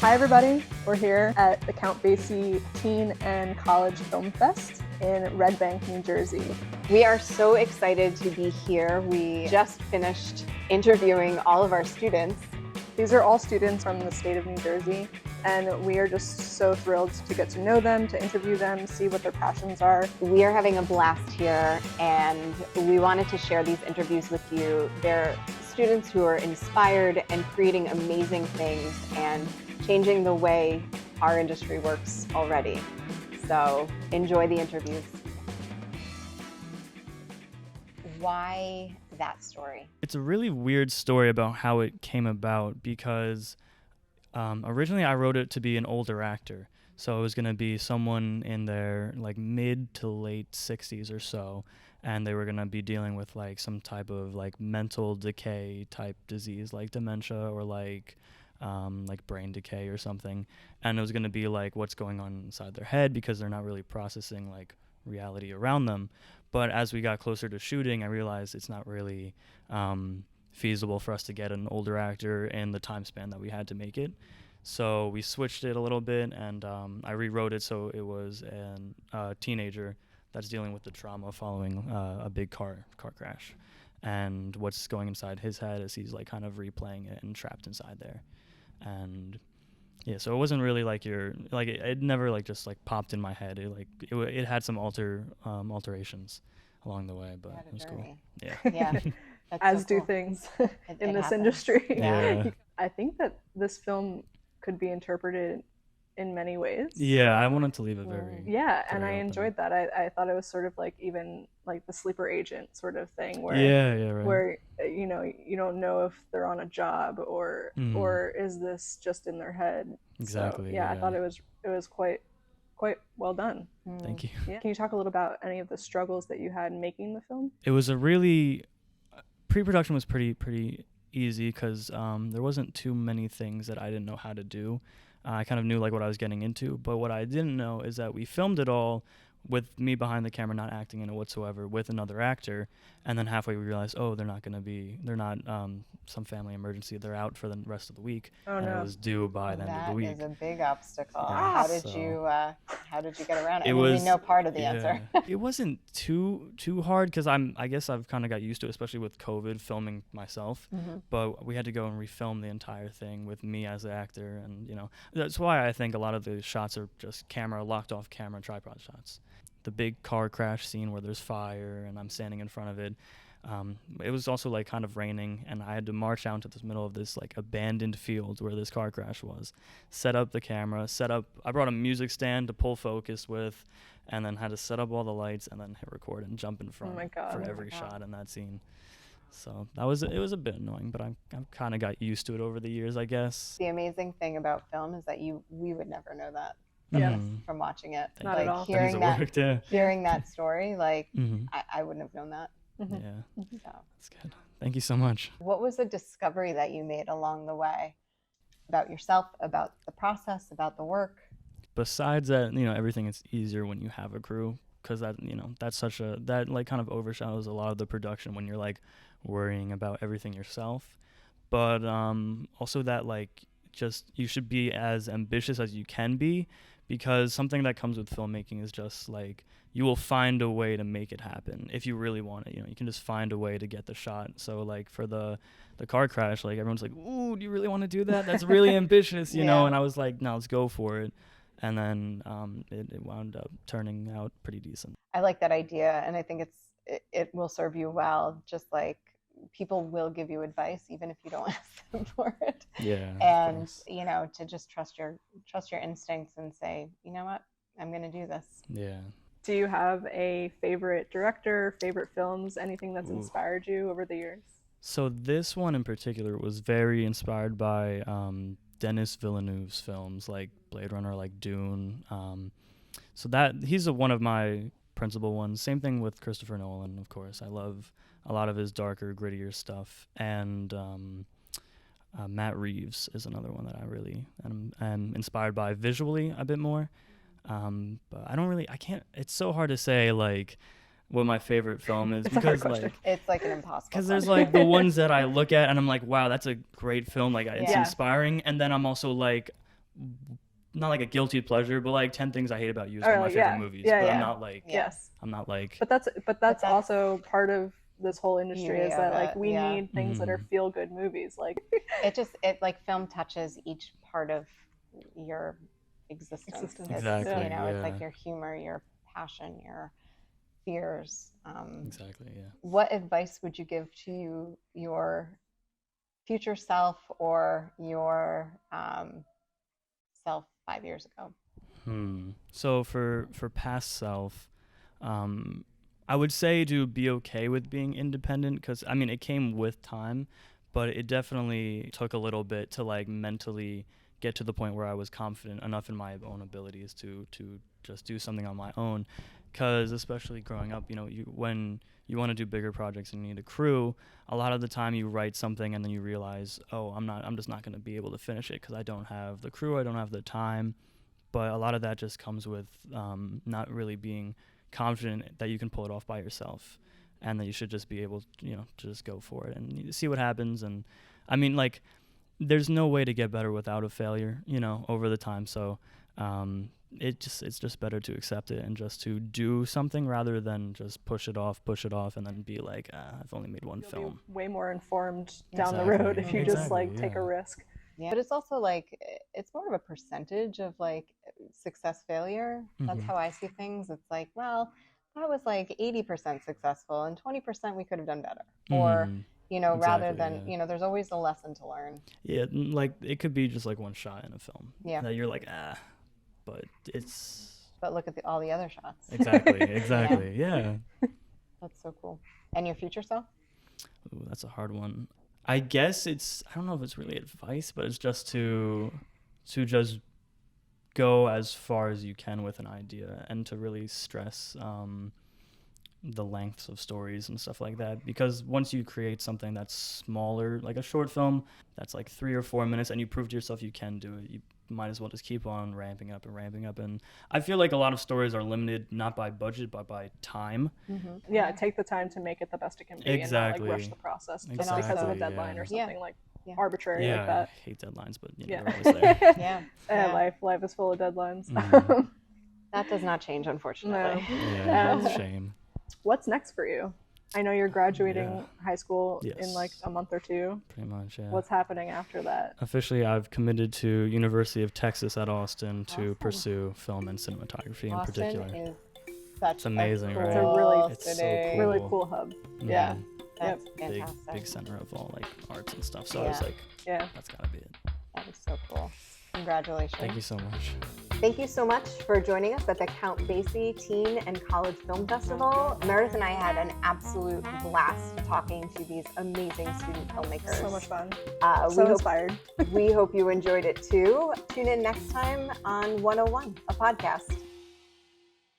Hi everybody, we're here at the Count Basie Teen and College Film Fest in Red Bank, New Jersey. We are so excited to be here. We just finished interviewing all of our students. These are all students from the state of New Jersey, and we are just so thrilled to get to know them, to interview them, see what their passions are. We are having a blast here, and we wanted to share these interviews with you. They're students who are inspired and creating amazing things and changing the way our industry works already. So enjoy the interviews. Why that story? It's a really weird story about how it came about because originally I wrote it to be an older actor. So it was going to be someone in their like mid to late 60s or so, and they were going to be dealing with like some type of like mental decay type disease like dementia or like brain decay or something. And it was going to be like what's going on inside their head because they're not really processing like reality around them. But as we got closer to shooting, I realized it's not really feasible for us to get an older actor in the time span that we had to make it. So we switched it a little bit, and I rewrote it so it was a teenager that's dealing with the trauma following a big car crash. And what's going inside his head is he's like kind of replaying it and trapped inside there. And yeah, so it wasn't really like it never like just like popped in my head. It had some alterations along the way, but it was cool. Yeah. Yeah. As do things in this industry. Yeah. I think that this film could be interpreted in many ways. Yeah, I wanted to leave it very and I open. enjoyed that. I thought it was sort of like even like the sleeper agent sort of thing where right. where you don't know if they're on a job or is this just in their head. Exactly. So, I thought it was quite well done. Thank you. Yeah. Can you talk a little about any of the struggles that you had making the film? It was pre-production was pretty easy because there wasn't too many things that I didn't know how to do. I kind of knew like what I was getting into, but what I didn't know is that we filmed it all with me behind the camera, not acting in it whatsoever, with another actor, and then halfway we realized, they're not some family emergency, they're out for the rest of the week, and it was due by the end of the week. That is a big obstacle. Yeah, How did you get around it? We know part of the answer. It wasn't too hard because I guess I've kind of got used to it, especially with COVID filming myself. But we had to go and refilm the entire thing with me as the actor, and that's why I think a lot of the shots are just locked off camera tripod shots. The big car crash scene where there's fire and I'm standing in front of it. It was also like kind of raining, and I had to march out into the middle of this like abandoned field where this car crash was, set up the camera, I brought a music stand to pull focus with, and then had to set up all the lights and then hit record and jump in front for every shot in that scene. So it was a bit annoying, but I've kind of got used to it over the years, I guess. The amazing thing about film is that we would never know that. From watching it. Not at all. Hearing that story, I wouldn't have known that. Yeah, that's good. Thank you so much. What was a discovery that you made along the way about yourself, about the process, about the work? Besides that, everything is easier when you have a crew, because that that kind of overshadows a lot of the production when you're like worrying about everything yourself. But also that you should be as ambitious as you can be, because something that comes with filmmaking is just like you will find a way to make it happen if you really want it. You can just find a way to get the shot. So like for the car crash, like everyone's like, "Ooh, do you really want to do that? That's really ambitious," know. And I was like, "No, let's go for it." And then it wound up turning out pretty decent. I like that idea, and I think it will serve you well. Just like people will give you advice even if you don't ask them for it. Yeah. And to just trust your instincts and say, you know what, I'm going to do this. Yeah. Do you have a favorite director, favorite films, anything that's inspired you over the years? So this one in particular was very inspired by Denis Villeneuve's films like Blade Runner, like Dune. So that he's one of my principal ones. Same thing with Christopher Nolan, of course. I love a lot of his darker, grittier stuff. And Matt Reeves is another one that I really am inspired by visually a bit more. But it's so hard to say like what my favorite film is, because like it's like an impossible, because there's like the ones that I look at and I'm like, wow, that's a great film, like it's inspiring, and then I'm also like, not like a guilty pleasure, but like 10 Things I Hate About You is Or one of my like, favorite yeah, movies. yeah, but yeah. I'm not like, Yes. I'm not like, But that's also part of this whole industry Beauty is that of like it, we yeah. need things that are feel good movies. Like it like film touches each part of your existence. It's, Exactly, you know, it's yeah. like your humor, your passion, your fears. exactly, yeah. What advice would you give to your future self or your self 5 years ago? So for past self, I would say to be okay with being independent, because I mean it came with time, but it definitely took a little bit to like mentally get to the point where I was confident enough in my own abilities to just do something on my own. Because especially growing up, you know, when you want to do bigger projects and you need a crew, a lot of the time you write something and then you realize, oh, I'm just not going to be able to finish it because I don't have the crew, I don't have the time. But a lot of that just comes with not really being confident that you can pull it off by yourself, and that you should just be able to, you know, to just go for it and see what happens. And I mean, like, there's no way to get better without a failure, you know, over the time. So it's just better to accept it and just to do something rather than just push it off, and then be like, I've only made one you'll film. be way more informed down the Exactly. road if you just like take yeah. a risk. Yeah. But it's also like, it's more of a percentage of like success failure. That's how I see things. It's like, well, that was like 80% successful and 20% we could have done better. Or, you know, rather than, you know, there's always a lesson to learn. Yeah, like it could be just like one shot in a film. Yeah. That you're like, but it's... But look at all the other shots. Exactly, yeah. That's so cool. And your future self? Ooh, that's a hard one. I guess I don't know if it's really advice, but it's just to just go as far as you can with an idea, and to really stress the lengths of stories and stuff like that. Because once you create something that's smaller, like a short film that's like 3 or 4 minutes, and you prove to yourself you can do it, you might as well just keep on ramping up. And I feel like a lot of stories are limited not by budget but by time. Yeah, take the time to make it the best it can be and not like rush the process just because of a deadline or something like arbitrary like that. I hate deadlines, but you know, they're always there. Life is full of deadlines. That does not change, unfortunately. It's a shame. What's next for you? I know you're graduating high school in like a month or two. Pretty much, yeah. What's happening after that? Officially, I've committed to University of Texas at Austin to pursue film and cinematography in particular. Austin is such it's amazing, right? It's a really, it's so cool. really cool hub. Yeah. That's fantastic. Big center of all like arts and stuff. So I was like, that's gotta be it. That is so cool. Congratulations. Thank you so much. Thank you so much for joining us at the Count Basie Teen and College Film Festival. Meredith and I had an absolute blast talking to these amazing student filmmakers. So much fun. Inspired. We hope you enjoyed it too. Tune in next time on 101, a podcast.